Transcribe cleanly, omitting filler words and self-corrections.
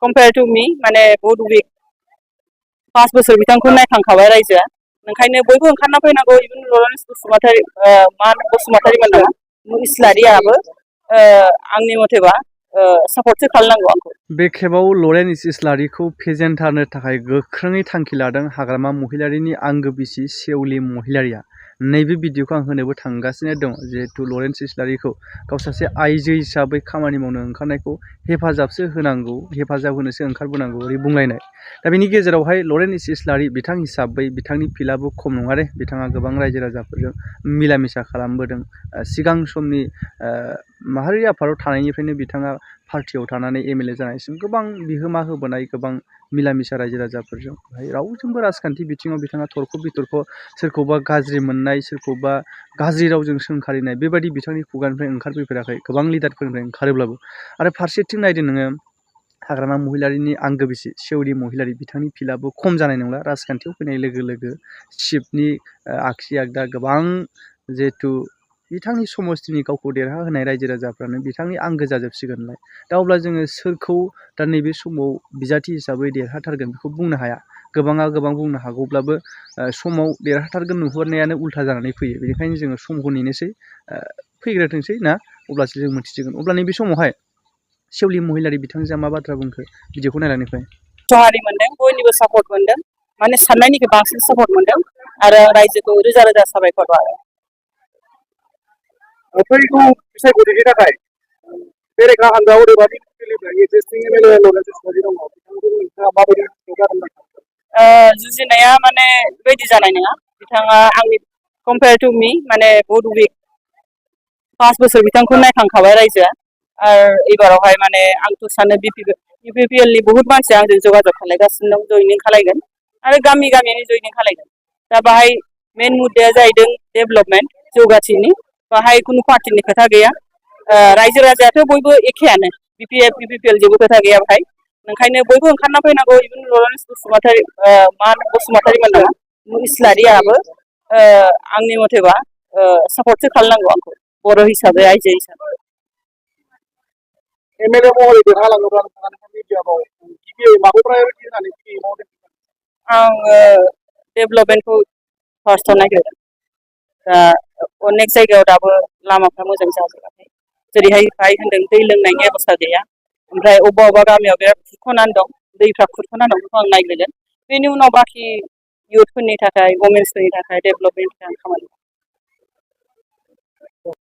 Compare to me माने बहुत उइक 5 बोसोर बिथांखौ नायखांखाबाय रायजोआ ओंखायनो बयबो ओंखारना फैनांगौ इभेन लरेन्स बसुमतारी बसुमतारी मोनहा इस्लारियाबो आंनि मथेबा सापर्टसो खालामनांगौ आंखौ। बे खेबाव लरेन्स इस्लारिखौ फेजेनथारनो थाखाय गोख्रोङै थांखि लादों हाग्रामा महिलारिनि आंगो बिसि सेवलि महिलारिया। नैबे भिडिअखौ आं होनोबो थांगासिनो दं जिहेतु लरेन्स इस्लारिखौ गाव सासे आइजो हिसाबै खामानि मावनो ओंखारनायखौ हेफाजाबसो होनांगौ हेफाजाब होनोसो ओंखारबोनांगौ ओरै बुंलायनाय। दा बेनि गेजेरावहाय लरेन्स इस्लारि बिथां हिसाबै बिथांनि फिल्डआबो खम नङा दे बिथाङा गोबां रायजो राजाफोरजों मिला मिसा खालामबोदों। सिगां समनि माहारि आफादाव थानायनिफ्रायनो बिथाङा पार्टियाव थानानै एमएलए जानायसिम गोबां बिहोमा होबोनाय गोबां मिला मिसा रायजो राजाफोरजों रावजोंबो राजखान्थि बिथिङाव बिथाङा थरख' बिथरख' सोरखौबा गाज्रि मोननाय सोरखौबा गाज्रि रावजों सोंखारिनाय बेबायदि बिथांनि खुगानिफ्राय ओंखारफैफेराखै गोबां लिडारफोरनिफ्राय ओंखारोब्लाबो। आरो फारसेथिं नायदो नोङो हाग्रामा महिलारिनि आंगो बिसि सेवलि महिलारि बिथांनि फिल्डआबो खम जानाय नंला राजखान्थियाव फैनाय लोगो लोगो शिबनि आगसि आगदा गोबां जिहेथु बिथांनि समस्थिनि गावखौ देरहा होनाय रायजो राजाफ्रानो बिथांनि आंगो जाजोबसिगोनलाय। दा अब्ला जोङो सोरखौ दा नैबे समाव बिजाथि हिसाबै देरहाथारगोन बेखौ बुंनो हाया। गोबाङा गोबां बुंनो हागौब्लाबो समाव देरहाथारगोन नुहुरनायानो उल्था जानानै फैयो। बेनिखायनो जोङो समखौ नेनोसै फैग्रोथोंसै ना अब्लासो जों मिथिसिगोन। अब्ला नैबे समावहाय सेवलि महिलारि बिथांजोआ मा बाथ्रा बुंखो भिडिअखौ नायनायनिफ्राय सहारि मोनदों बयनिबो सापर्ट मोनदों माने साननायनिख्रुइ बांसिन सापर्ट मोनदों आरो रायजोखौ रोजा रोजा साबायखर बावो। फैगौ बिसायख'थिनि थाखाय बेरेखा हानजा ओरैबायदि एक्जिस्टिं एमएलए लरेन्स इस्लारि दङ बिथांखौ नोंथाङा माबायदि जागोन? जुजिनाया माने बेबायदि जानाय नङा बिथाङा आंनि कम्पेयार टु मी माने बहुत उइक 5 बोसोर बिथांखौ नायखांखाबाय रायजोआ आरो एबारावहाय माने आंथ' सानो BPPL नि बहुत मानसि आंजों जगाजग खालामगासिनो दं जयनिं खालामगोन आरो गामि गामियानो जयनिं खालामगोन। दा बाहाय मेन मुद्दाया जाहैदों डेभेलपमेन्ट जौगाथिनि बाहाय खुनु पार्टिनि खोथा गैया। रायजो राजायाथ' बयबो एखेयानो BPPL जेबो खोथा गैया बाहाय ओंखायनो बयबो ओंखारना फैनांगौ इभेन लरेन्स बसुमतारी मोनहा इस्लारियाबो आंनि मथेबा सापर्टसो खालामनांगौ आंखौ बर' हिसाबै आइजो हिसाबै। एमएलए महरै देरहालाङोब्ला नोंथाङा मिडियाआव गिबियै माखौ प्रायरिटि होनानै गिबियै मावदों? आङो डेभेलपमेन्टखौ फार्स्टआव नागिरदों। दा अनेक जायगायाव दाबो लामाफ्रा मोजां जाजोबाखै जेरैहाय बाहाय होनदों दै लोंनायनि बेबस्था गैया ओमफ्राय अबेबा अबेबा गामियाव बिराद खुरख'नानै दं दैफ्रा खुरख'नानै दं बेखौ आं नायग्रोगोन। बेनि उनाव बाखि इयुथफोरनि थाखाय वमेन्सफोरनि थाखाय डेभेलपमेन्टनि खामानि